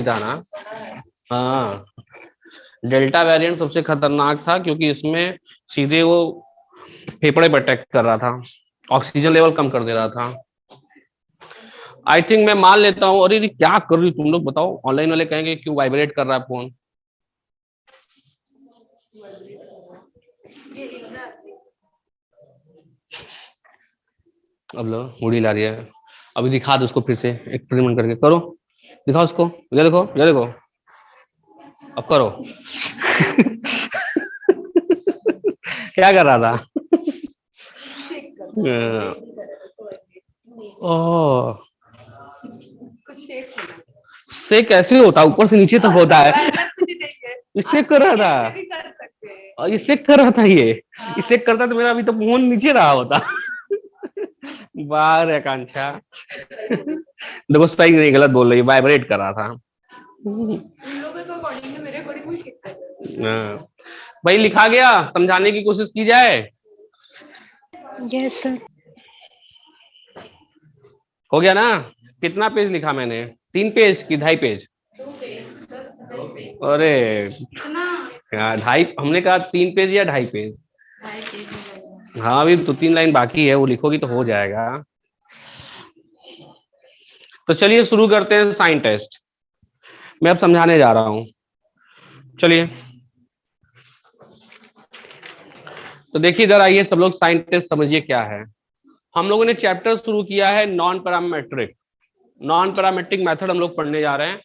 था ना। हाँ, डेल्टा वेरिएंट सबसे खतरनाक था क्योंकि इसमें सीधे वो फेफड़े पर अटैक कर रहा था, ऑक्सीजन लेवल कम कर दे रहा था। आई थिंक मैं मान लेता हूँ। अरे ये क्या कर रही तुम लोग, बताओ। ऑनलाइन वाले कहेंगे क्यों वाइब्रेट कर रहा है फोन। अब लो मुड़ी ला रही है। अभी दिखा दो उसको, फिर से एक्सपेरिमेंट करके करो। दिखाओ उसको, ये देखो ये देखो, अब करो। क्या कर रहा था? ओह, से कैसे होता है? ऊपर से नीचे तक होता है। इससे कर रहा था, और इससे कर रहा था ये। इससे करता तो मेरा अभी तो फोन नीचे रहा होता। बाहर आकांक्षा। देखो सही नहीं गलत बोल रही, वाइब्रेट कर रहा था। हाँ। भाई लिखा गया, समझाने की कोशिश की जाए। Yes sir. हो गया ना? कितना पेज लिखा मैंने? 3 पेज की 2.5 पेज? अरे यार, ढाई हमने कहा, 3 पेज या 2.5 पेज? हाँ, अभी 2-3 लाइन बाकी है, वो लिखोगी तो हो जाएगा। तो चलिए शुरू करते हैं साइन टेस्ट। मैं अब समझाने जा रहा हूं, चलिए। तो देखिए इधर आइए सब लोग, साइन टेस्ट समझिए क्या है। हम लोगों ने चैप्टर शुरू किया है non parametric. Non parametric method हम लोग पढ़ने जा रहे हैं।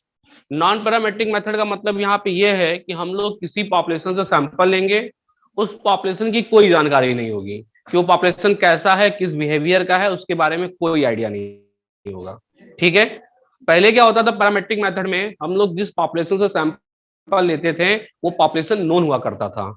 नॉन पैरामेट्रिक मेथड का मतलब यहाँ पे ये है कि हम लोग किसी पॉपुलेशन से सैंपल लेंगे, उस पॉपुलेशन की कोई जानकारी नहीं होगी कि वो पॉपुलेशन कैसा है, किस बिहेवियर का है, उसके बारे में कोई आइडिया नहीं होगा। ठीक है। पहले क्या होता था पैरामेट्रिक मेथड में, हम लोग जिस पॉपुलेशन से सैंपल लेते थे वो पॉपुलेशन नोन हुआ करता था,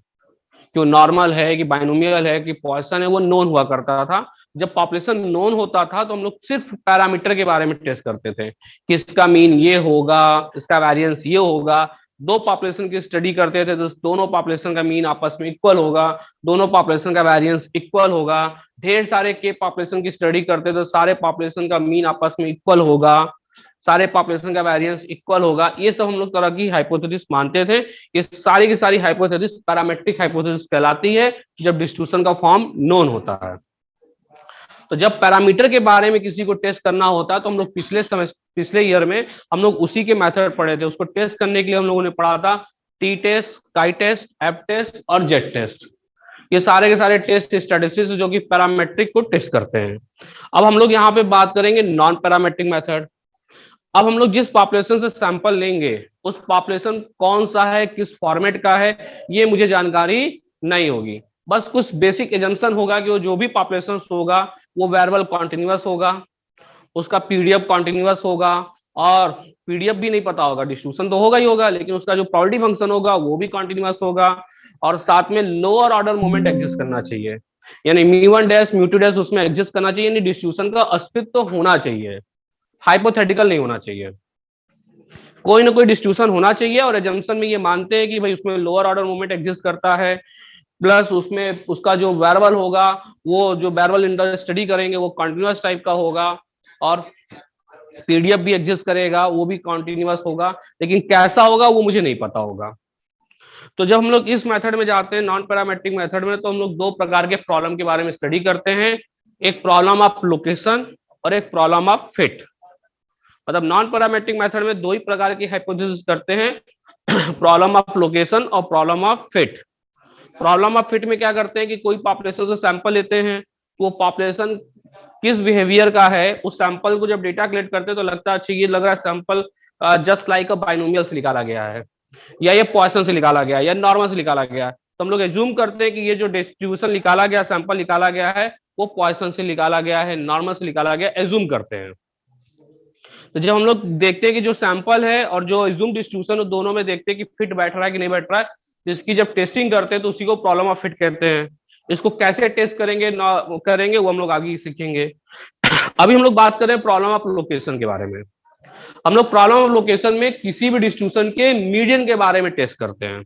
कि नॉर्मल है कि बाइनोमियल है कि पॉइसन है, वो नोन हुआ करता था। जब पॉपुलेशन नोन होता था तो हम लोग सिर्फ पैरामीटर के बारे में टेस्ट करते थे कि इसका मीन ये होगा, इसका वेरिएंस ये होगा। दो पॉपुलेशन की स्टडी करते थे तो दोनों पॉपुलेशन का मीन आपस में इक्वल होगा, दोनों पॉपुलेशन का वेरिएंस इक्वल होगा। ढेर सारे के पॉपुलेशन की स्टडी करते थे, सारे पॉपुलेशन का मीन आपस में इक्वल होगा, सारे पॉपुलेशन का वेरिएंस इक्वल होगा। ये सब हम लोग तरह की हाइपोथेसिस मानते थे। ये सारी की सारी हाइपोथेसिस पैरामेट्रिक हाइपोथेसिस कहलाती है जब डिस्ट्रीब्यूशन का फॉर्म नोन होता है। तो जब पैरामीटर के बारे में किसी को टेस्ट करना होता है तो हम लोग पिछले ईयर में हम लोग उसी के मेथड पढ़े थे। उसको टेस्ट करने के लिए हम लोगों ने पढ़ा था टी टेस्ट, काई टेस्ट, एफ टेस्ट और जेड टेस्ट। ये सारे के सारे टेस्ट स्टैटिस्टिक्स जो कि पैरामेट्रिक को टेस्ट करते हैं। अब हम लोग यहाँ पे बात करेंगे नॉन पैरामेट्रिक मेथड। अब हम लोग जिस पॉपुलेशन से सैंपल लेंगे उस पॉपुलेशन कौन सा है, किस फॉर्मेट का है, ये मुझे जानकारी नहीं होगी। बस कुछ बेसिक एजम्पशन होगा कि वो जो भी पॉपुलेशन होगा वो वेरिएबल कॉन्टिन्यूअस होगा, उसका पीडीएफ कॉन्टिन्यूअस होगा, और पीडीएफ भी नहीं पता होगा, डिस्ट्रीब्यूशन तो होगा ही होगा, लेकिन उसका जो प्रोबेबिलिटी फंक्शन होगा वो भी कॉन्टिन्यूअस होगा। और साथ में लोअर ऑर्डर मोमेंट एग्जिस्ट करना चाहिए, यानी μ1 μ2 उसमें एग्जिस्ट करना चाहिए, यानी डिस्ट्रीब्यूशन का अस्तित्व तो होना चाहिए, हाइपोथेटिकल नहीं होना चाहिए। कोई ना कोई डिस्ट्रीब्यूशन होना चाहिए। और एजम्पशन में ये मानते हैं कि भाई उसमें लोअर ऑर्डर मूवमेंट एग्जिस्ट करता है, प्लस उसमें उसका जो वेरिएबल होगा, वो जो वेरिएबल इंटर स्टडी करेंगे वो कॉन्टिन्यूअस टाइप का होगा, और पीडीएफ भी एग्जिस्ट करेगा वो भी कॉन्टिन्यूअस होगा, लेकिन कैसा होगा वो मुझे नहीं पता होगा। तो जब हम लोग इस मेथड में जाते हैं नॉन पैरामेट्रिक मेथड में, तो हम लोग दो प्रकार के प्रॉब्लम के बारे में स्टडी करते हैं। एक प्रॉब्लम ऑफ लोकेशन और एक प्रॉब्लम ऑफ फिट। मतलब नॉन पैरामेट्रिक मेथड में दो ही प्रकार की हाइपोथेसिस करते हैं, प्रॉब्लम ऑफ लोकेशन और problem of fit. Problem of fit में क्या करते हैं कि कोई पॉपुलेशन से सैंपल लेते हैं, तो वो पॉपुलेशन किस बिहेवियर का है, उस सैंपल को जब डेटा कलेक्ट करते हैं तो लगता है अच्छा ये लग रहा है सैंपल जस्ट लाइक अ बाइनोमियल से निकाला गया है, या ये पॉइसन से निकाला गया है, या नॉर्मल से निकाला गया है। तो हम लोग एज्यूम करते हैं कि ये जो डिस्ट्रीब्यूशन निकाला गया, सैंपल निकाला गया है, वो पॉइसन से निकाला गया है, नॉर्मल से निकाला गया, एज्यूम करते हैं। तो जब हम लोग देखते हैं कि जो सैंपल है और जो एज्यूम डिस्ट्रीब्यूशन, दोनों में देखते हैं कि फिट बैठ रहा है कि नहीं बैठ रहा है, जिसकी जब टेस्टिंग करते हैं तो उसी को प्रॉब्लम ऑफ फिट कहते हैं। इसको कैसे टेस्ट करेंगे करेंगे वो हम लोग आगे सीखेंगे। अभी हम लोग बात करें प्रॉब्लम ऑफ लोकेशन के बारे में। हम लोग प्रॉब्लम ऑफ लोकेशन में किसी भी डिस्ट्रीब्यूशन के मीडियन के बारे में टेस्ट करते हैं,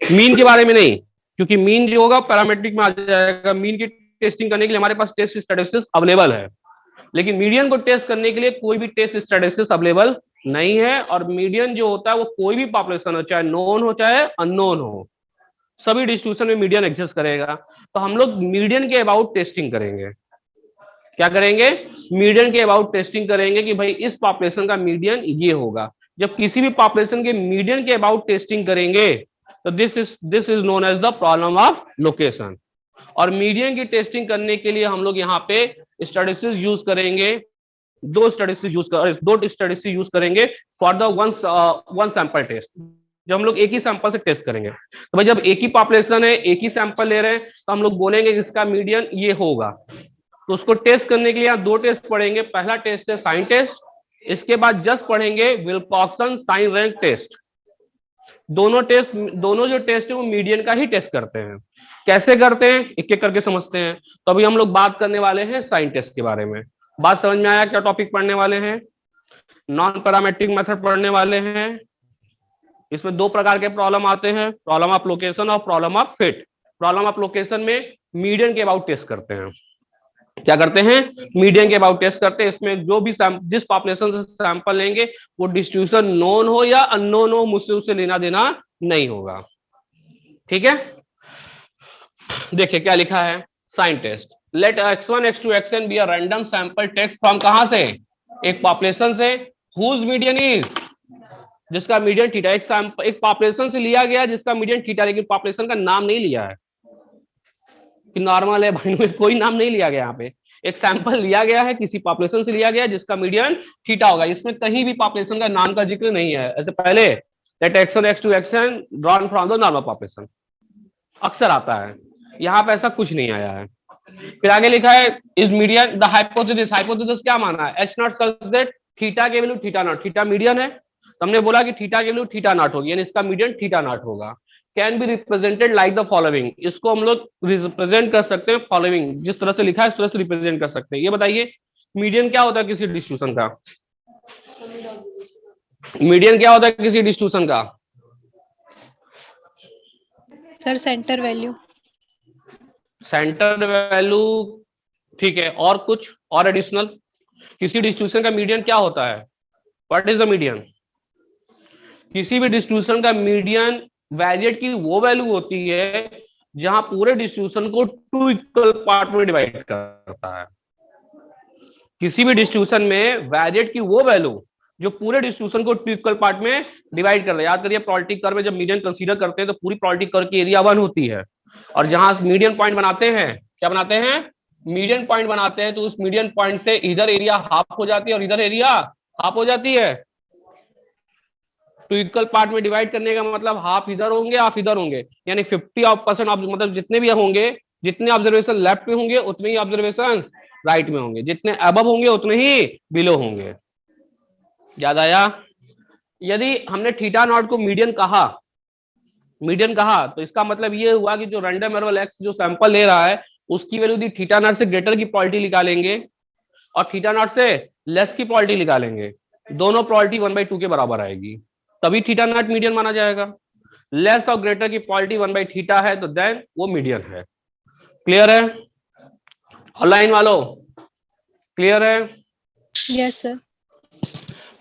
मीन के बारे में नहीं, क्योंकि मीन जो होगा पैरामेट्रिक में आ जाएगा। मीन की टेस्टिंग करने के लिए हमारे पास टेस्ट स्टैटिस्टिक्स अवेलेबल है, लेकिन मीडियन को टेस्ट करने के लिए कोई भी टेस्ट स्टैटिस्टिक्स अवेलेबल नहीं है। और मीडियन जो होता है वो कोई भी पॉपुलेशन हो, चाहे नोन हो चाहे अननोन हो, सभी डिस्ट्रीब्यूशन में मीडियन एग्जिस्ट करेगा। तो हम लोग मीडियन के अबाउट टेस्टिंग करेंगे। क्या करेंगे? मीडियन के अबाउट टेस्टिंग करेंगे कि भाई इस पॉपुलेशन का मीडियन ये होगा। जब किसी भी पॉपुलेशन के मीडियन के अबाउट टेस्टिंग करेंगे तो this is known as the problem of location. और मीडियन की टेस्टिंग करने के लिए हम लोग यहाँ पे स्टैटिस्टिक्स यूज करेंगे। दो स्टैटिस्टिक्स यूज करेंगे for the one sample test. जब हम लोग एक ही सैंपल से टेस्ट करेंगे तो भाई जब एक ही पॉपुलेशन है, एक ही सैंपल ले रहे हैं, तो हम लोग बोलेंगे कि इसका मीडियन ये होगा। तो उसको टेस्ट करने के लिए यहाँ दो टेस्ट पढ़ेंगे। पहला टेस्ट है साइन टेस्ट, इसके बाद जस्ट पढ़ेंगे विल्कॉक्सन साइन रैंक टेस्ट। दोनों जो टेस्ट है वो मीडियन का ही टेस्ट करते हैं। कैसे करते हैं एक एक करके समझते हैं। तो अभी हम लोग बात करने वाले हैं साइन टेस्ट के बारे में। बात समझ में आया? क्या टॉपिक पढ़ने वाले हैं? नॉन पैरामेट्रिक मेथड पढ़ने वाले हैं। इसमें दो प्रकार के प्रॉब्लम आते हैं, प्रॉब्लम ऑफ लोकेशन और problem of fit. Problem of location में मीडियन के अबाउट टेस्ट करते हैं। क्या करते हैं? मीडियन के अबाउट टेस्ट करते हैं। इसमें जो भी जिस पॉपुलेशन से सैंपल लेंगे वो डिस्ट्रीब्यूशन नोन हो या अननोन हो, मुझसे उससे लेना देना नहीं होगा। ठीक है, देखिए क्या लिखा है। Sign test, let x1 x2 xn be a random sample text from कहां से? एक पॉपुलेशन से। हुज मीडियन इज, जिसका मीडियन थीटा। एक पॉपुलेशन से लिया गया जिसका मीडियन थीटा, लेकिन पॉपुलेशन का नाम नहीं लिया है कि नॉर्मल है भाई, कोई नाम नहीं लिया गया। यहाँ पे एक सैंपल लिया गया है, किसी पॉपुलेशन से लिया गया जिसका मीडियन थीटा होगा। इसमें कहीं भी पॉपुलेशन का नाम का जिक्र नहीं है। ऐसे पहले let x1 x2 xn drawn from the normal population अक्सर आता है, यहाँ पे ऐसा कुछ नहीं आया है। फिर आगे लिखा है is median the hypothesis. Hypothesis क्या माना है? h not such that theta के value theta not. Theta median है, हमने बोला कि थीटा के वैल्यू थीटा नॉट होगी, यानी इसका मीडियन थीटा नॉट होगा। Can be represented like the following. इसको हम लोग रिप्रेजेंट कर सकते हैं फॉलोइंग, जिस तरह से लिखा है इस तरह से रिप्रेजेंट कर सकते हैं। ये बताइए मीडियन क्या होता है किसी डिस्ट्रीब्यूशन का? मीडियन क्या होता है किसी डिस्ट्रीब्यूशन का? Sir centre value. Centre value, ठीक है। और कुछ और एडिशनल? किसी डिस्ट्रीब्यूशन का मीडियन क्या होता है? What is the median? किसी भी डिस्ट्रीब्यूशन का मीडियन वेरिएट की वो वैल्यू होती है जहां पूरे डिस्ट्रीब्यूशन को टू इक्वल पार्ट में डिवाइड करता है। किसी भी डिस्ट्रीब्यूशन में वेरिएट की वो वैल्यू जो पूरे डिस्ट्रीब्यूशन को टू इक्वल पार्ट में डिवाइड कर रहा है। याद करिए प्रोबेबिलिटी कर्व में जब मीडियन कंसीडर करते हैं तो पूरी प्रोबेबिलिटी कर्व की एरिया 1 होती है, और जहां मीडियन पॉइंट बनाते हैं, क्या बनाते हैं? मीडियन पॉइंट बनाते हैं। तो उस मीडियन पॉइंट से इधर एरिया हाफ हो जाती है और इधर एरिया हाफ हो जाती है। तो इक्वल पार्ट में डिवाइड करने का मतलब हाफ इधर होंगे हाफ इधर होंगे, यानी 50% मतलब जितने भी होंगे, जितने ऑब्जर्वेशन लेफ्ट में होंगे उतने ही ऑब्जर्वेशन राइट में होंगे, जितने अबव होंगे उतने ही बिलो होंगे। याद आया? यदि हमने थीटा नॉट को मीडियन कहा तो इसका मतलब ये हुआ कि जो रैंडम वेरिएबल एक्स जो सैंपल ले रहा है उसकी वैल्यू यदि थीटा नॉट से ग्रेटर की प्रोबेबिलिटी निकालेंगे और थीटा नॉट से लेस की प्रोबेबिलिटी निकालेंगे, दोनों प्रोबेबिलिटी 1/2 के बराबर आएगी, तभी थीटा नॉट मीडियन माना जाएगा। लेस और ग्रेटर की प्रोबेबिलिटी 1/थीटा है तो देन वो मीडियन है। क्लियर है? ऑनलाइन वालों क्लियर है? Yes sir.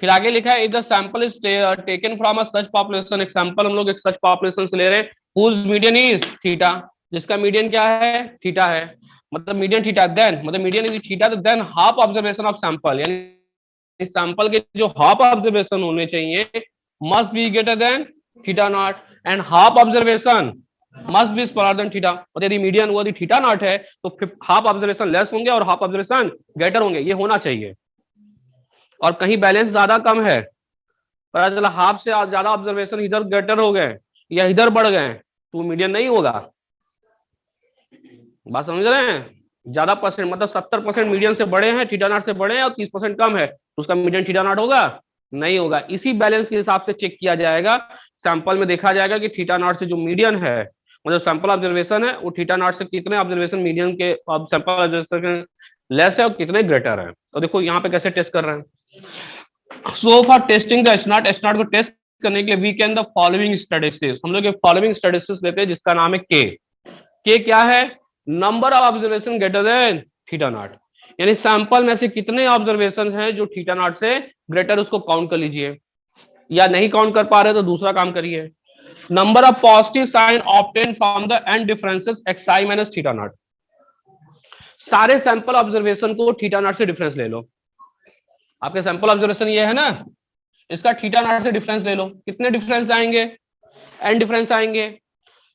फिर आगे लिखा है if the sample is taken from a such population. एक सैंपल हम लोग एक सच पॉपुलेशन से ले रहे हैं हुज मीडियन इज थीटा, जिसका मीडियन क्या है? थीटा है। मतलब मीडियन थीटा, देन मतलब मीडियन इज थीटा, तो than half observation of sample, यानी सैंपल के जो हाफ ऑब्जर्वेशन होने चाहिए must be greater than theta naught, and half observation must be smaller than theta. और यदि मीडियन वो थीटा नॉट है तो हाफ ऑब्जर्वेशन लेस होंगे और हाफ ऑब्जर्वेशन ग्रेटर होंगे, ये होना चाहिए। और कहीं बैलेंस ज्यादा कम है, पता चला हाफ से ज्यादा ऑब्जर्वेशन इधर ग्रेटर हो गए या इधर बढ़ गए तो मीडियन नहीं होगा। बात समझ रहे हैं? ज्यादा परसेंट मतलब 70% मीडियन से बड़े हैं, थीटा नॉट से बड़े हैं, और 30% कम है तो उसका मीडियन थीटा नॉट होगा? नहीं होगा। इसी बैलेंस के हिसाब से चेक किया जाएगा। सैंपल में देखा जाएगा कि थीटा नॉट से जो मीडियन है, मतलब सैंपल ऑब्जर्वेशन है, वो थीटा नॉट से कितने ऑब्जर्वेशन मीडियन के सैंपल ऑब्जर्वेशन लेस है और कितने ग्रेटर है। तो देखो यहाँ पे कैसे टेस्ट कर रहे हैं। So for testing the H naught को टेस्ट करने के लिए we can the following statistics. हम लोग एक फॉलोइंग स्टैटिस्टिक्स लेते हैं जिसका नाम है के। क्या है? Number of observation greater than theta naught. यानी सैंपल में से कितने ऑब्जर्वेशन हैं जो थीटा नॉट से ग्रेटर, उसको काउंट कर लीजिए, या नहीं काउंट कर पा रहे तो दूसरा काम करिए। Number of positive sign obtain from the n differences xi minus theta naught. सारे सैंपल ऑब्जर्वेशन को थीटा नॉट से डिफरेंस ले लो। आपके सैंपल ऑब्जर्वेशन ये है ना, इसका थीटा नॉट से डिफरेंस ले लो। कितने डिफरेंस आएंगे? एन डिफरेंस आएंगे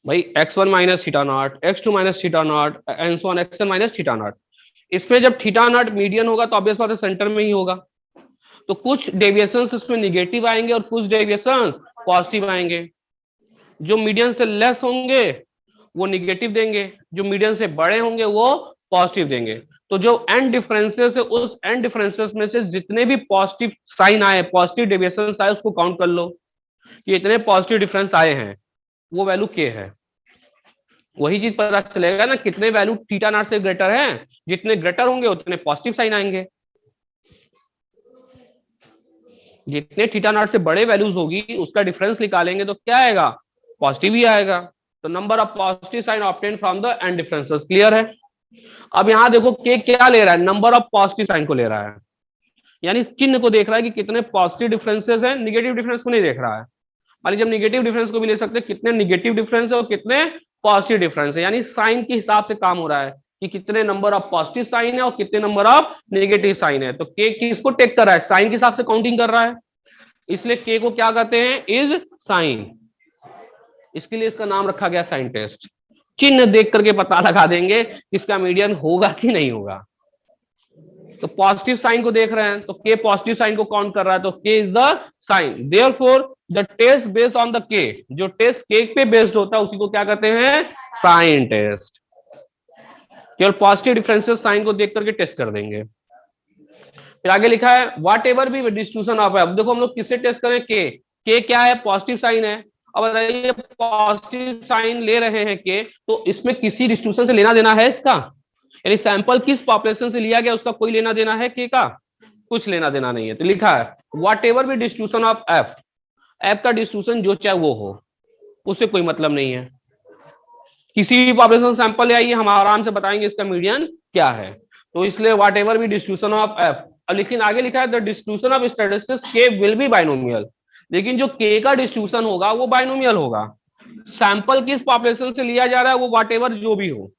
भाई, x1 minus theta not, x2 minus theta not, and so on xn minus theta not. इसमें जब थीटा नॉट मीडियन होगा तो ऑब्वियस बात है सेंटर में ही होगा, तो कुछ डेविएशंस इसमें निगेटिव आएंगे और कुछ डेविएशंस पॉजिटिव आएंगे। जो मीडियन से लेस होंगे वो निगेटिव देंगे, जो मीडियन से बड़े होंगे वो पॉजिटिव देंगे। तो जो एंड डिफरेंसेस है, उस एंड डिफरेंसेस में से जितने भी पॉजिटिव साइन आए, पॉजिटिव डेविएशंस आए, उसको काउंट कर लो कि इतने पॉजिटिव डिफरेंस आए हैं, वो वैल्यू के है। वही चीज पता चलेगा ना, कितने वैल्यू थीटा नॉट से ग्रेटर है, जितने ग्रेटर होंगे उतने पॉजिटिव साइन आएंगे, जितने थीटा नॉट से बड़े वैल्यूज होगी उसका डिफरेंस निकालेंगे तो क्या आएगा? पॉजिटिव ही आएगा। तो number of positive sign obtain from the n differences. Clear है? अब यहां देखो के क्या ले रहा है, नंबर ऑफ पॉजिटिव साइन को ले रहा है, यानी चिन्ह को देख रहा है कि कितने पॉजिटिव डिफरेंसेस हैं, निगेटिव डिफरेंस को नहीं देख रहा है। मान लीजिए, जब निगेटिव डिफरेंस को भी ले सकते हैं, कितने निगेटिव डिफरेंस है और कितने पॉजिटिव डिफरेंस है, यानी साइन के हिसाब से काम हो रहा है कि कितने नंबर ऑफ पॉजिटिव साइन है और कितने नंबर ऑफ नेगेटिव साइन है। तो के किसको टेक कर रहा है? साइन के हिसाब से काउंटिंग कर रहा है, इसलिए के को क्या कहते हैं? Is sine. इसके लिए इसका नाम रखा गया साइन टेस्ट। चिन्ह देख करके पता लगा देंगे इसका मीडियन होगा कि नहीं होगा। तो पॉजिटिव साइन को देख रहे हैं तो के पॉजिटिव साइन को काउंट कर रहा है, तो K is the sign. Therefore the test based on the K, जो टेस्ट के पे बेस्ड होता है उसी को क्या कहते हैं? Sign test. केवल पॉजिटिव डिफरेंसेस साइन को देख करके टेस्ट कर देंगे। फिर आगे लिखा है व्हाट एवर भी डिस्ट्रीब्यूशन ऑफ, अब देखो हम लोग किससे टेस्ट करें? के क्या है? पॉजिटिव साइन है। अब बताइए, पॉजिटिव साइन ले रहे हैं के, तो इसमें किसी डिस्ट्रीब्यूशन से लेना देना है इसका? यानी सैंपल किस पॉपुलेशन से लिया गया उसका कोई लेना देना है के का? कुछ लेना देना नहीं है। तो लिखा है व्हाट एवर भी डिस्ट्रीब्यूशन ऑफ एफ, एफ का डिस्ट्रीब्यूशन जो चाहे वो हो, उससे कोई मतलब नहीं है। किसी भी पॉपुलेशन सैंपल ले आइए, हम आराम से बताएंगे इसका मीडियन क्या है। तो इसलिए व्हाट एवर भी डिस्ट्रीब्यूशन ऑफ एफ। लेकिन आगे लिखा है द डिस्ट्रीब्यूशन ऑफ स्टैटिस्टिक्स के विल बी बाइनोमियल, लेकिन जो के का डिस्ट्रीब्यूशन होगा वो बाइनोमियल होगा। सैंपल किस पॉपुलेशन से लिया जा रहा है वो व्हाट एवर जो भी हो,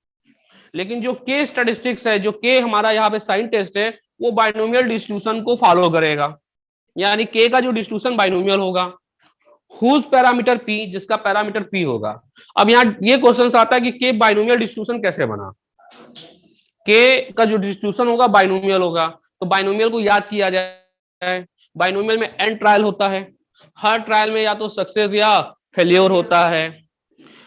लेकिन जो के स्टैटिस्टिक्स है, जो के हमारा यहाँ पे साइन टेस्ट है, वो बाइनोमियल डिस्ट्रीब्यूशन को फॉलो करेगा, यानी के का जो डिस्ट्रीब्यूशन बाइनोमियल होगा। हुज पैरामीटर पी, जिसका पैरामीटर पी होगा। अब यहाँ ये क्वेश्चन आता है कि के बाइनोमियल डिस्ट्रीब्यूशन कैसे बना? के का जो डिस्ट्रीब्यूशन होगा बाइनोमियल होगा, तो बाइनोमियल को याद किया जाए। बाइनोमियल में एन ट्रायल होता है, हर ट्रायल में या तो सक्सेस या फेल्योर होता है।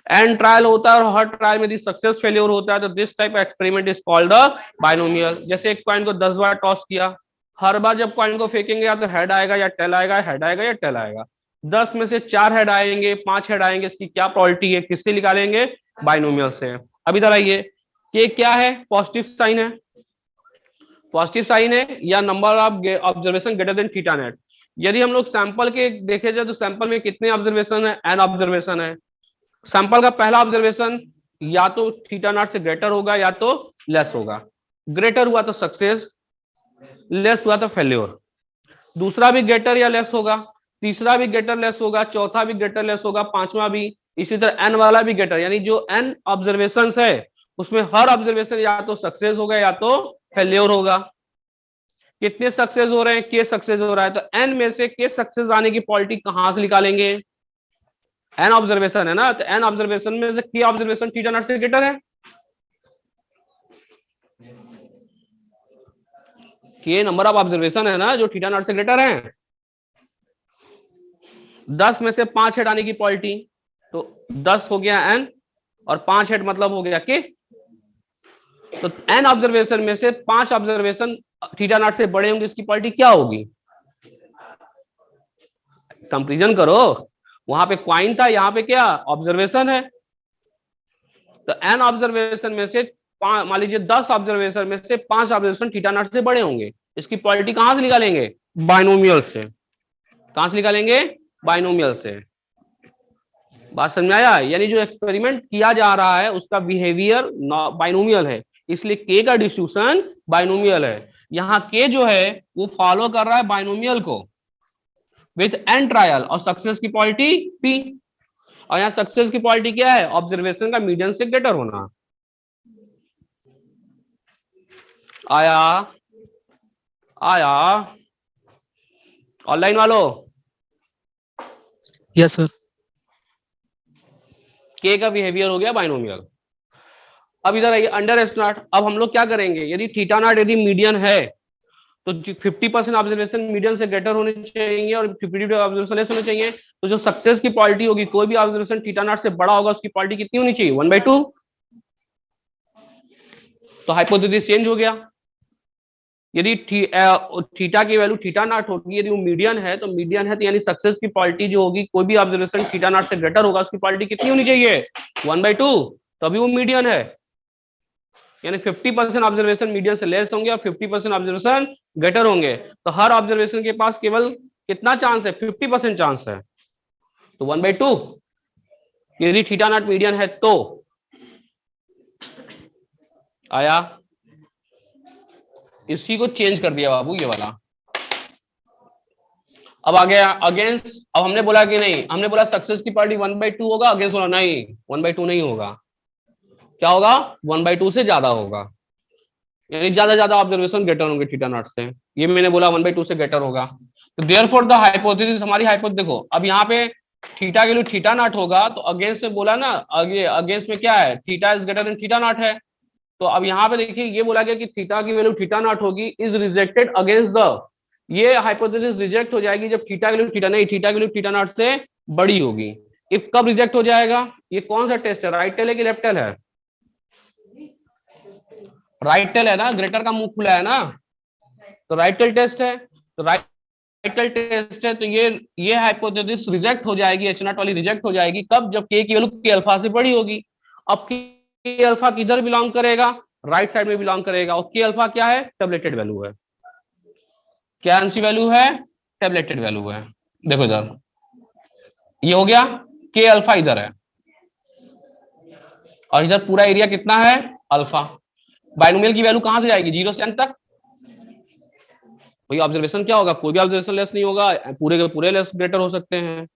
एन ट्रायल होता है और हर ट्रायल में सक्सेस फेल्योर होता है, तो this type experiment is called a binomial. जैसे एक कॉइन को 10 बार टॉस किया, हर बार जब कॉइन को फेंकेंगे या तो हेड आएगा या टेल आएगा, हेड आएगा या टेल आएगा। 10 में से 4 हेड आएंगे, 5 हेड आएंगे, इसकी क्या प्रोबेबिलिटी है? किससे निकालेंगे? बाइनोमियल से। अब इधर आइए, के क्या है? पॉजिटिव साइन है, पॉजिटिव साइन है या number of observation greater than theta net. यदि हम लोग सैंपल के देखे जाए तो सैंपल में कितने ऑब्जर्वेशन है? एन ऑब्जर्वेशन है। सैंपल का पहला ऑब्जर्वेशन या तो थीटा नॉट से ग्रेटर होगा या तो लेस होगा। ग्रेटर हुआ तो सक्सेस, लेस हुआ तो फेल्योर। दूसरा भी ग्रेटर या लेस होगा, तीसरा भी ग्रेटर लेस होगा, चौथा भी ग्रेटर लेस होगा, पांचवा भी, इसी तरह एन वाला भी ग्रेटर। यानी जो एन ऑब्जर्वेशन है उसमें हर ऑब्जर्वेशन या तो सक्सेस होगा या तो फेल्योर होगा। कितने सक्सेस हो रहे हैं? के सक्सेस हो रहा है, तो एन में से के सक्सेस आने की पॉलिटी कहां से निकालेंगे? एन ऑब्जर्वेशन है ना, तो एन ऑब्जर्वेशन में से के ऑब्जर्वेशन थीटा नॉट से ग्रेटर है। के नंबर ऑफ ऑब्जर्वेशन है ना जो थीटा नॉट से ग्रेटर है। 10 में से 5 हेड आने की पॉलिटी, तो 10 हो गया एन और 5 हेड मतलब हो गया के। तो एन ऑब्जर्वेशन में से 5 ऑब्जर्वेशन थीटा नॉट से बड़े होंगे, इसकी पॉलिटी क्या होगी? कंपेरिजन करो, वहां पे क्वाइन था, यहाँ पे क्या ऑब्जर्वेशन है। तो एन ऑब्जर्वेशन में से मान लीजिए 10 ऑब्जर्वेशन में से 5 ऑब्जर्वेशन थीटा नॉट से बड़े होंगे, इसकी पॉलिटी कहां से निकालेंगे? बाइनोमियल से। कहां से निकालेंगे? बाइनोमियल से। बात समझ आया? यानी जो एक्सपेरिमेंट किया जा रहा है उसका बिहेवियर बाइनोमियल है, इसलिए के का डिस्ट्रीब्यूशन बाइनोमियल है। यहाँ के जो है वो फॉलो कर रहा है बाइनोमियल को विथ एन ट्रायल, और सक्सेस की क्वालिटी पी। और यहाँ सक्सेस की क्वालिटी क्या है? ऑब्जर्वेशन का मीडियन से ग्रेटर होना। आया आया ऑनलाइन वालों? Yes sir. के का बिहेवियर हो गया बाइनोमियल। अब इधर आइए अंडर एस नॉट। अब हम लोग क्या करेंगे? यदि थीटा नॉट यदि मीडियन है तो 50% ऑब्जर्वेशन मीडियन से ग्रेटर होने चाहिए और 50% ऑब्जर्वेशन लेस होने चाहिए। तो जो सक्सेस की क्वालिटी होगी, कोई भी ऑब्जर्वेशन थीटा नॉट से बड़ा होगा, उसकी क्वालिटी कितनी होनी चाहिए? 1/2। तो हाइपोथेसिस चेंज हो गया। यदि थीटा की वैल्यू थीटा नॉट होगी, यदि वो मीडियन है तो यानी सक्सेस की क्वालिटी जो होगी, कोई भी ऑब्जर्वेशन थीटा नॉट से ग्रेटर होगा, उसकी क्वालिटी कितनी होनी चाहिए? 1/2। तभी वो मीडियन है। यानी 50% ऑब्जर्वेशन मीडियन से लेस होंगे और 50% ऑब्जर्वेशन ग्रेटर होंगे। तो हर ऑब्जर्वेशन के पास केवल कितना चांस है? 50% चांस है। तो 1/2 यदि थीटा नॉट मीडियन है तो आया। इसी को चेंज कर दिया बाबू, ये वाला। अब आ गया अगेंस्ट। अब हमने बोला कि नहीं, हमने बोला सक्सेस की पार्टी 1/2 होगा, अगेंस्ट बोला नहीं 1/2 नहीं होगा। क्या होगा? 1/2 से ज्यादा होगा, यानी ज्यादा ऑब्जर्वेशन ग्रेटर होंगे थीटा नॉट से। ये मैंने बोला 1/2 से ग्रेटर होगा। तो देयरफॉर द हाइपोथेसिस, हमारी हाइपोथेसिस देखो, अब यहाँ पे थीटा के लिए थीटा नॉट होगा, तो अगेंस्ट से बोला ना, आगे अगेंस्ट में क्या है? Theta is greater than theta naught है। तो अब यहाँ पे देखिए ये बोला गया कि थीटा की वैल्यू थीटा नॉट होगी, इज रिजेक्टेड अगेंस्ट द, ये हाइपोथेसिस रिजेक्ट हो जाएगी जब थीटा की वैल्यू थीटा नहीं, थीटा की वैल्यू थीटा नॉट से बड़ी होगी। इफ कब रिजेक्ट हो जाएगा? ये कौन सा टेस्ट है? राइट टेल है कि लेफ्ट टेल है? राइट टेल है ना, ग्रेटर का मुंह खुला है ना, तो राइट टेल टेस्ट है। तो राइट टेल टेस्ट है, तो ये हाइपोथेसिस रिजेक्ट हो जाएगी, एच नॉट वाली रिजेक्ट हो जाएगी। कब? जब के की वैल्यू के अल्फा से बड़ी होगी। अब के अल्फा किधर बिलोंग करेगा? राइट साइड में बिलोंग करेगा। और के अल्फा क्या है? टेबलेटेड वैल्यू है। क्या आंसर वैल्यू है? टेबलेटेड वैल्यू है। देखो इधर ये हो गया, के अल्फा इधर है और इधर पूरा एरिया कितना है? अल्फा। बाइनोमियल की वैल्यू कहां से जाएगी? 0 से n तक। कोई ऑब्जर्वेशन क्या होगा? कोई भी ऑब्जर्वेशन लेस नहीं होगा, पूरे के पूरे लेस ग्रेटर हो सकते हैं,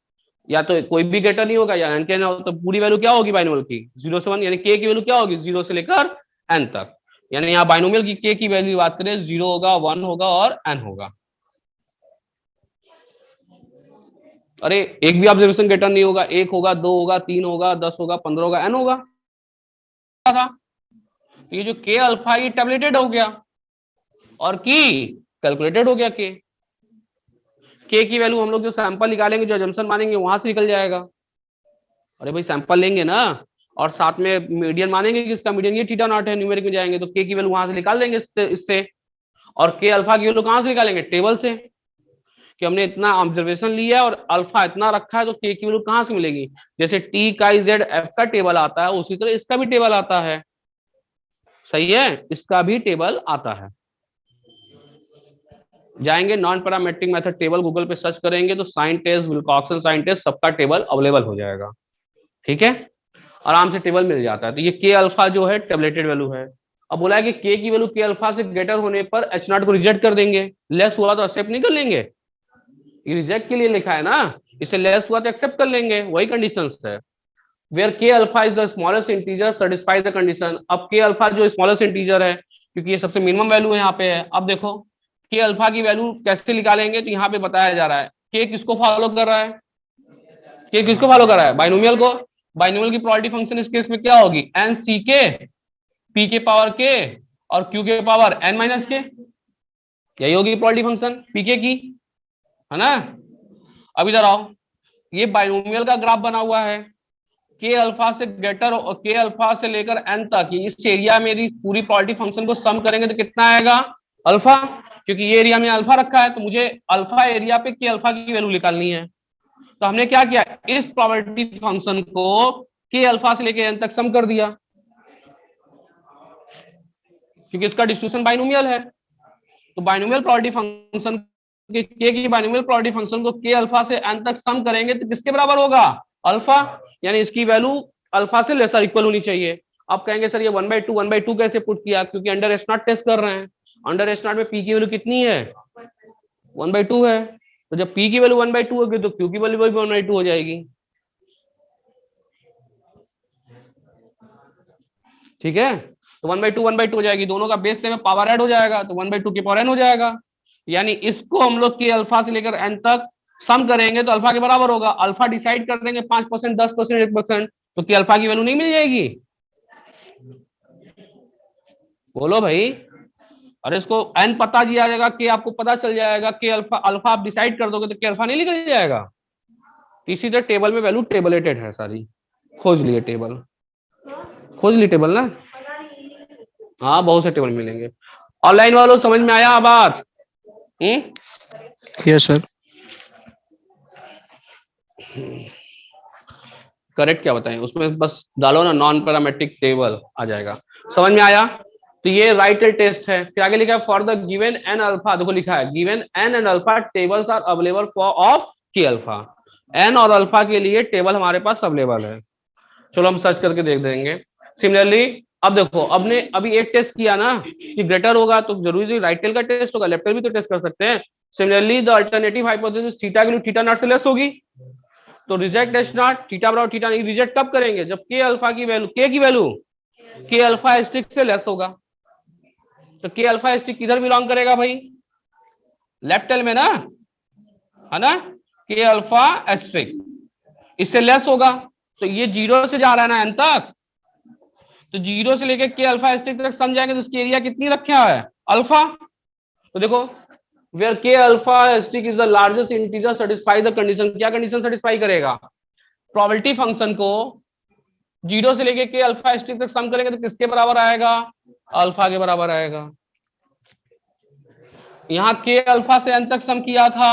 या तो कोई भी ग्रेटर नहीं होगा या एन के ना हो। तो पूरी वैल्यू क्या होगी बाइनोमियल की? 0 से 1, यानी के की वैल्यू क्या होगी? 0 से लेकर n तक। यानी यहाँ बाइनोमियल की के की वैल्यू बात करें, 0 होगा, 1 होगा और n होगा। अरे एक भी ऑब्जर्वेशन ग्रेटर नहीं होगा, 1 होगा, 2 होगा, 3 होगा, 10 होगा, 15 होगा, n होगा था। ये जो के अल्फा ये टेबलेटेड हो गया और की कैलकुलेटेड हो गया। के की वैल्यू हम लोग जो सैंपल निकालेंगे, जो अजम्पशन मानेंगे, वहां से निकल जाएगा। अरे भाई सैंपल लेंगे ना और साथ में मीडियन मानेंगे कि इसका मीडियन ये थीटा नॉट है, न्यूमेरिक में जाएंगे तो के की वैल्यू वहां से निकाल देंगे इससे। और के अल्फा की वैल्यू कहां से निकालेंगे? टेबल से, कि हमने इतना ऑब्जर्वेशन लिया है और अल्फा इतना रखा है, तो के की वैल्यू कहां से मिलेगी? जैसे टी का जेड एफ का टेबल आता है, उसी तरह इसका भी टेबल आता है। सही है, इसका भी टेबल आता है। जाएंगे non parametric method table, Google पे सर्च करेंगे तो sign test, Wilcoxon sign test, सबका टेबल अवेलेबल हो जाएगा। ठीक है, आराम से टेबल मिल जाता है। तो ये के अल्फा जो है टेबलेटेड वैल्यू है। अब बोला है कि के की वैल्यू के अल्फा से ग्रेटर होने पर एच नॉट को रिजेक्ट कर देंगे, लेस हुआ तो एक्सेप्ट नहीं कर लेंगे। ये रिजेक्ट के लिए लिखा है ना, इसे लेस हुआ तो एक्सेप्ट कर लेंगे, वही कंडीशन है। Where K alpha is the smallest integer satisfy the condition. अब के अल्फा जो स्मॉलेस्ट इंटीजर है, क्योंकि ये सबसे मिनिमम वैल्यू है यहाँ पे है। अब देखो के अल्फा की वैल्यू कैसे निकालेंगे, तो यहाँ पे बताया जा रहा है के किसको फॉलो कर रहा है? के किसको फॉलो कर रहा है? बाइनोमियल को। बाइनोमियल की प्रोबेबिलिटी फंक्शन इस केस में क्या होगी? एन सी के पी के पावर के और क्यू के पावर एन माइनस के, यही होगी प्रोबेबिलिटी फंक्शन पीके की, है ना। अब इधर आओ, ये बाइनोमियल का ग्राफ बना हुआ है, के अल्फा से ग्रेटर, के अल्फा से लेकर एन तक, इस एरिया में यदि पूरी प्रोबेबिलिटी फंक्शन को सम करेंगे तो कितना आएगा? अल्फा। क्योंकि ये एरिया में अल्फा रखा है, तो मुझे अल्फा एरिया पे के अल्फा की वैल्यू निकालनी है। तो हमने क्या किया, इस प्रोबेबिलिटी फंक्शन को के अल्फा से लेकर एन तक सम कर दिया, क्योंकि इसका डिस्ट्रीब्यूशन बाइनोमियल है। तो बाइनोमियल प्रोबेबिलिटी फंक्शन के की बाइनोमियल प्रोबेबिलिटी फंक्शन को के अल्फा से एन तक सम करेंगे तो किसके बराबर होगा? अल्फा। यानी इसकी वैल्यू अल्फा से लेसर इक्वल होनी चाहिए। अब कहेंगे सर ये 1/2 कैसे पुट किया, क्योंकि अंडर एस नॉट टेस्ट कर रहे हैं, अंडर एस नॉट में पी की वैल्यू कितनी है 1/2 है, तो जब पी की वैल्यू 1/2 होगी तो क्यू की वैल्यू भी 1/2 हो जाएगी। ठीक है, तो 1/2 हो जाएगी, दोनों का बेस सेम है, पावर ऐड हो जाएगा तो 1/2 की पावर एन हो जाएगा। यानी इसको हम लोग के अल्फा से लेकर एन तक सम करेंगे तो अल्फा के बराबर होगा। अल्फा डिसाइड कर देंगे 5%, 10%, 1%, तो क्या अल्फा की वैल्यू नहीं मिल जाएगी? बोलो भाई। अरे इसको एन पता दिया जाएगा, कि आपको पता चल जाएगा कि अल्फा, अल्फा आप डिसाइड कर दोगे तो क्या अल्फा नहीं निकल जाएगा? इसी तरह टेबल में वैल्यू टेबलेटेड है सारी, खोज लिए टेबल, खोज ली टेबल ना। हाँ बहुत से टेबल मिलेंगे। ऑनलाइन वालों समझ में आया बात? Yes sir. करेक्ट क्या बताएं उसमें, बस डालो ना नॉन पैरामेट्रिक टेबल आ जाएगा। समझ में आया? तो ये राइट टेस्ट है। फिर आगे लिखा है for the given n alpha, देखो लिखा है given n and alpha tables are available for of K alpha, n और अल्फा के लिए टेबल हमारे पास अवेलेबल है। चलो हम सर्च करके देख देंगे। सिमिलरली अब देखो, अपने अभी एक टेस्ट किया ना कि ग्रेटर होगा तो जरूरी राइट टेल का टेस्ट होगा, लेफ्ट टेल भी तो टेस्ट कर सकते हैं। Similarly the alternative hypothesis theta की वैल्यू थीटा नॉट से लेस होगी, तो रिजेक्ट एच नॉट, थीटा बराबर थीटा नहीं। रिजेक्ट कब करेंगे? जब के अल्फा की वैल्यू, के की वैल्यू के अल्फा स्टिक से लेस होगा। तो के अल्फा स्टिक किधर बिलोंग करेगा भाई? लेफ्ट टेल में ना, है ना। के अल्फा स्टिक इससे लेस होगा, तो ये 0 से जा रहा है ना एन तक, तो 0 से लेके के अल्फा स्टिक तक समझाएंगे तो इसकी एरिया कितनी रखा है अल्फा। तो देखो where K alpha stick is the largest integer satisfy the condition, क्या कंडीशन सेटिस्फाई करेगा? प्रोबेबिलिटी फंक्शन को 0 से लेके के अल्फा स्टिक तक सम करेंगे तो किसके बराबर आएगा? अल्फा के बराबर आएगा। यहां के अल्फा से एन तक सम किया था,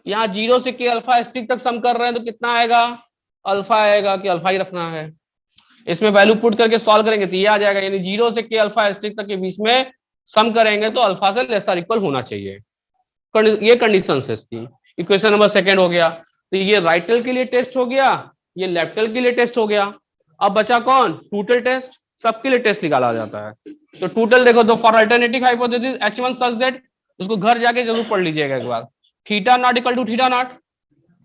यहां 0 से के अल्फा स्टिक तक सम कर रहे हैं तो कितना आएगा? अल्फा आएगा, कि अल्फा ही रखना है। इसमें वैल्यू पुट करके सॉल्व करेंगे तो ये आ जाएगा, यानी 0 से के अल्फा स्टिक तक के बीच में सम करेंगे तो अल्फा से लेस और इक्वल होना चाहिए। ये कंडीशन है इसकी। इक्वेशन नंबर सेकंड हो गया। तो ये राइट टेल के लिए टेस्ट हो गया, ये लेफ्ट टेल के लिए टेस्ट हो गया। अब बचा कौन? Total test. सबके लिए टेस्ट निकाला जाता है। तो टोटल देखो, तो for alternative hypothesis H1 such that, उसको घर जाके जरूर पढ़ लीजिएगा एक बार, theta not equal to theta not.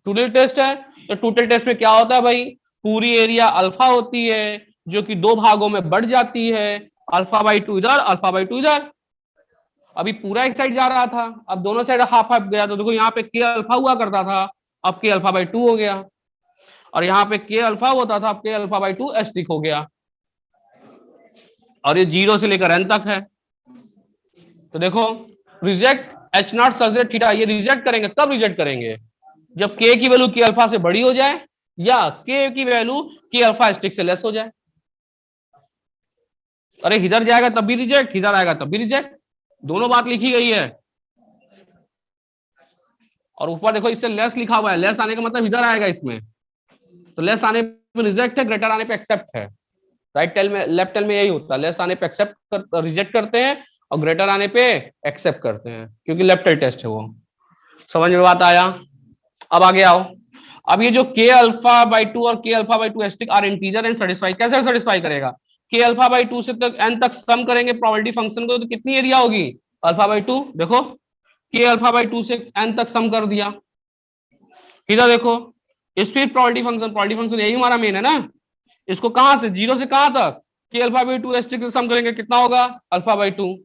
Total test है, तो टोटल टेस्ट में क्या होता है भाई? पूरी एरिया अल्फा होती है जो कि दो भागों में बढ़ जाती है, अल्फा बाई टू इधर, अल्फा बाई टू इधर। अभी पूरा एक साइड जा रहा था, अब दोनों साइड हाफ हाफ गया, तो देखो यहाँ पे के अल्फा हुआ करता था, अब के अल्फा बाई टू हो गया, और यहाँ पे के अल्फा होता था, अब के अल्फा बाई टू एस्टिक हो गया, और ये 0 से लेकर एन तक है। तो देखो reject H not such theta, ये रिजेक्ट करेंगे, कब रिजेक्ट करेंगे? जब के की वैल्यू के अल्फा से बड़ी हो जाए या के की वैल्यू के अल्फा स्टिक से लेस हो जाए। अरे इधर जाएगा तब भी रिजेक्ट, इधर आएगा तब भी रिजेक्ट, दोनों बात लिखी गई है। और ऊपर देखो इससे लेस लिखा हुआ है, लेस आने का मतलब इधर आएगा इसमें, तो लेस आने पे रिजेक्ट है, ग्रेटर आने पे एक्सेप्ट है। राइट टेल में, लेफ्ट टेल में यही होता है, लेस आने पे एक्सेप्ट रिजेक्ट करते हैं और ग्रेटर आने पे एक्सेप्ट करते हैं, क्योंकि लेफ्ट टेल टेस्ट है वो। समझ में बात आया? अब आगे आओ। अब ये जो के अल्फा बाई टू और K alpha by two asterisk are integer and satisfy, कैसे सेटिस्फाई करेगा? के अल्फा बाई टू से तक एन तक सम करेंगे प्रोबेबिलिटी फंक्शन को, तो कितनी एरिया होगी? Alpha by to. देखो के अल्फा बाई टू से एन तक सम कर दिया, इधर देखो स्पीड प्रोबेबिलिटी फंक्शन यही हमारा मेन है ना। इसको कहां से, 0 से कहां तक? के अल्फा बाई टू एस्टिक से सम करेंगे, कितना होगा? Alpha by to.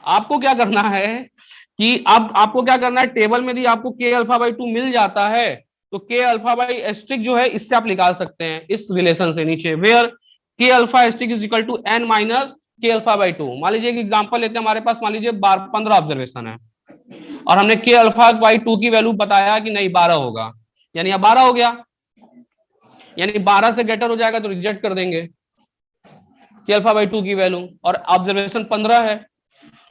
आपको क्या करना है कि अब आपको क्या करना है, टेबल में यदि आपको के अल्फा बाई टू मिल जाता है तो के अल्फा बाई एस्टिक जो है इससे आप निकाल सकते हैं, इस रिलेशन से नीचे, where K alpha asterisk is equal to n minus K alpha by two. मान लीजिए एक एग्जांपल लेते हैं, हमारे पास मान लीजिए 15 ऑब्जर्वेशन है और हमने के अल्फा बाई टू की वैल्यू बताया कि नहीं 12 होगा, यानी अब 12 हो गया, यानी 12 से ग्रेटर हो जाएगा तो रिजेक्ट कर देंगे के अल्फा बाई टू की वैल्यू, और ऑब्जर्वेशन 15 है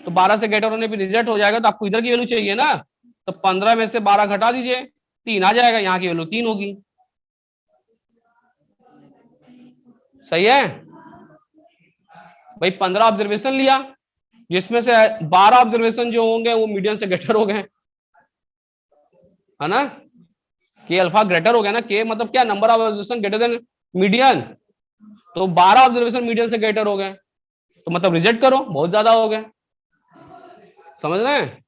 तो 12 से ग्रेटर होने पे रिजेक्ट हो जाएगा, तो आपको इधर की वैल्यू चाहिए ना, तो 15 में से 12 घटा दीजिए, 3 आ जाएगा, यहाँ की वैल्यू 3 होगी। सही है भाई? 15 ऑब्जर्वेशन लिया, जिसमें से 12 ऑब्जर्वेशन जो होंगे वो मीडियन से ग्रेटर हो गए, है ना। के अल्फा ग्रेटर हो गया ना, के मतलब क्या, number of observation greater than median, तो 12 ऑब्जर्वेशन मीडियन से ग्रेटर हो गए, तो मतलब रिजेक्ट करो, बहुत ज्यादा हो गए, समझ रहे हैं।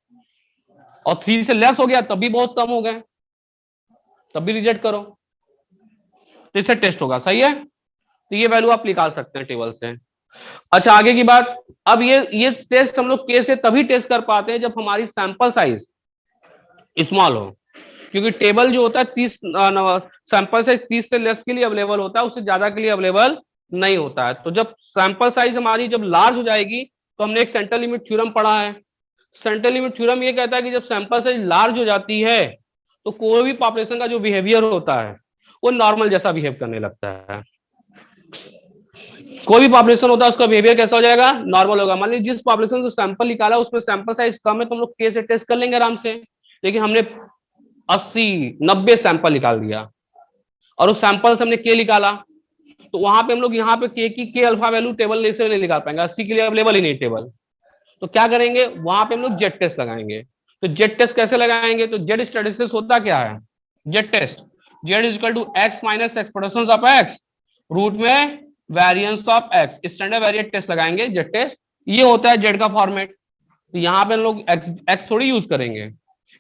और 3 से लेस हो गया तब भी बहुत कम हो गए, तब भी रिजेक्ट करो, तो इससे टेस्ट होगा। सही है, तो ये वैल्यू आप निकाल सकते हैं टेबल से। अच्छा, आगे की बात। अब ये टेस्ट हम लोग के से तभी टेस्ट कर पाते हैं जब हमारी सैंपल साइज स्मॉल हो, क्योंकि टेबल जो होता है 30 सैंपल साइज 30 से लेस के लिए अवेलेबल होता है, उससे ज्यादा के लिए अवेलेबल नहीं होता है। तो जब सैंपल साइज हमारी जब लार्ज हो जाएगी, तो हमने एक सेंट्रल लिमिट थ्योरम पढ़ा है। सेंट्रल लिमिट थ्योरम ये कहता है कि जब सैंपल साइज लार्ज हो जाती है, तो कोई भी पॉपुलेशन का जो बिहेवियर होता है वो नॉर्मल जैसा बिहेव करने लगता है। कोई भी पॉपुलेशन होता है उसका बिहेवियर कैसा हो जाएगा, नॉर्मल होगा। मान लीजिए जिस पॉपुलेशन से सैंपल निकाला उसमें सैंपल साइज कम है, तो हम लोग के से टेस्ट कर लेंगे आराम से। लेकिन हमने 80-90 सैंपल निकाल दिया और उस सैंपल से हमने के निकाला, तो वहां पे हम लोग यहाँ पे के अल्फा वैल्यू टेबल से नहीं निकाल पाएंगे, 80 के लिए अवेलेबल ही नहीं टेबल। तो क्या करेंगे, वहां पे हम लोग जेड टेस्ट लगाएंगे। तो जेड टेस्ट कैसे लगाएंगे, तो जेड स्टैटिस्टिक्स होता क्या है, Z test, Z is equal to X minus exponential of X root में variance of X, standard variate test लगाएंगे, जेड टेस्ट। ये होता है जेड का फॉर्मेट। तो यहाँ पे हम लोग एक्स थोड़ी यूज करेंगे,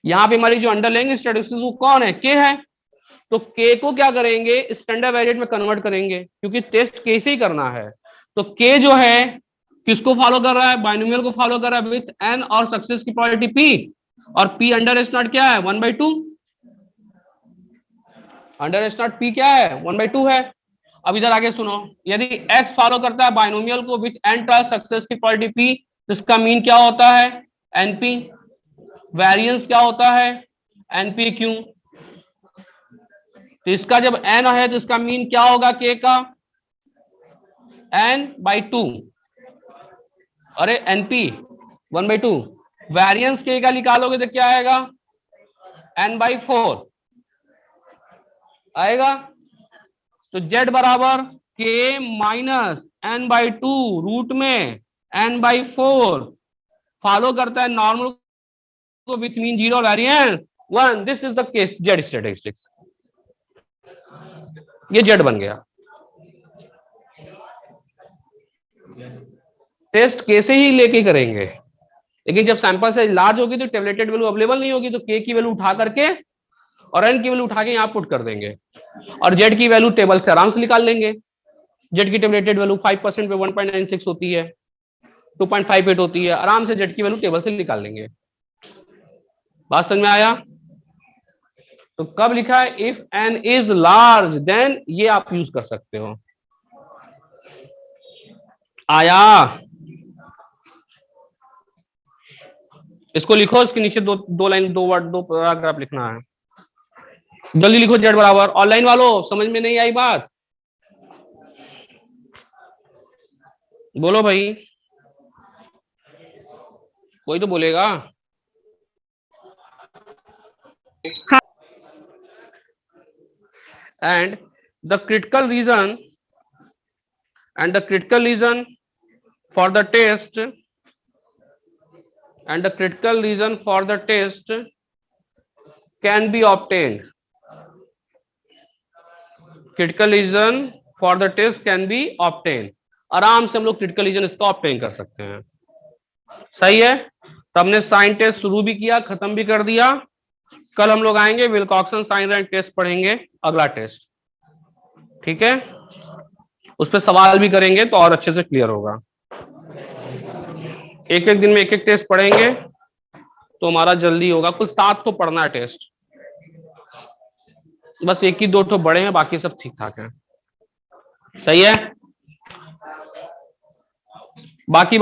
यहाँ पे हमारी जो अंडरलाइंग स्टैटिस्टिक्स वो कौन है, के है। तो के को क्या करेंगे, स्टैंडर्ड वेरिएट में कन्वर्ट करेंगे, क्योंकि टेस्ट के से ही करना है। तो के जो है किसको फॉलो कर रहा है, बाइनोमियल को फॉलो कर रहा है विथ एन और सक्सेस की प्रोबेबिलिटी पी, और पी अंडर एस नॉट क्या है, 1/2। अंडर एस नॉट पी क्या है, 1/2 है। अब इधर आगे सुनो, यदि x फॉलो करता है बाइनोमियल को विथ n ट्रांस सक्सेस की प्रोबेबिलिटी p, तो इसका मीन क्या होता है, np। वेरिएंस क्या होता है, npq। तो इसका जब n है तो इसका मीन क्या होगा k का, n/2। अरे np 1/2, वेरिएंस k का निकालोगे तो क्या आएगा, n/4 आएगा। तो z बराबर k माइनस n/2 रूट में n/4 फॉलो करता है नॉर्मल को with mean 0 variance 1। This is the case Z statistics. ये जेड बन गया। टेस्ट के से ही लेके करेंगे, लेकिन जब सैंपल साइज लार्ज होगी तो टेबलेटेड वैल्यू अवेलेबल नहीं होगी, तो के की वैल्यू उठा करके और एन की वैल्यू उठा के यहाँ पुट कर देंगे, और जेड की वैल्यू टेबल से आराम से निकाल लेंगे। जेड की टेबलेटेड वैल्यू 5% पे 1.96 होती है, 2.58 होती है, आराम से जेड की वैल्यू टेबल से निकाल लेंगे। बात समझ में आया। तो कब लिखा है, if n is large then, ये आप यूज कर सकते हो। आया, इसको लिखो, इसके नीचे दो लाइन, दो वर्ड, दो पैराग्राफ लिखना है। जल्दी लिखो, जेड बराबर। ऑनलाइन वालों समझ में नहीं आई बात, बोलो भाई, कोई तो बोलेगा। and the critical reason for the test can be obtained. Critical reason for the test can be obtained. आराम से हम लोग क्रिटिकल रीजन इसका ऑब्टेन कर सकते हैं। सही है, तो हमने साइन टेस्ट शुरू भी किया, खत्म भी कर दिया। कल हम लोग आएंगे, विल्कॉक्सन साइन रैंक टेस्ट पढ़ेंगे, अगला टेस्ट। ठीक है, उस पर सवाल भी करेंगे तो और अच्छे से क्लियर होगा। एक एक दिन में एक एक टेस्ट पढ़ेंगे तो हमारा जल्दी होगा। कुल 7 तो पढ़ना है टेस्ट, बस 1 ही 2 तो बड़े हैं, बाकी सब ठीक ठाक है। सही है, बाकी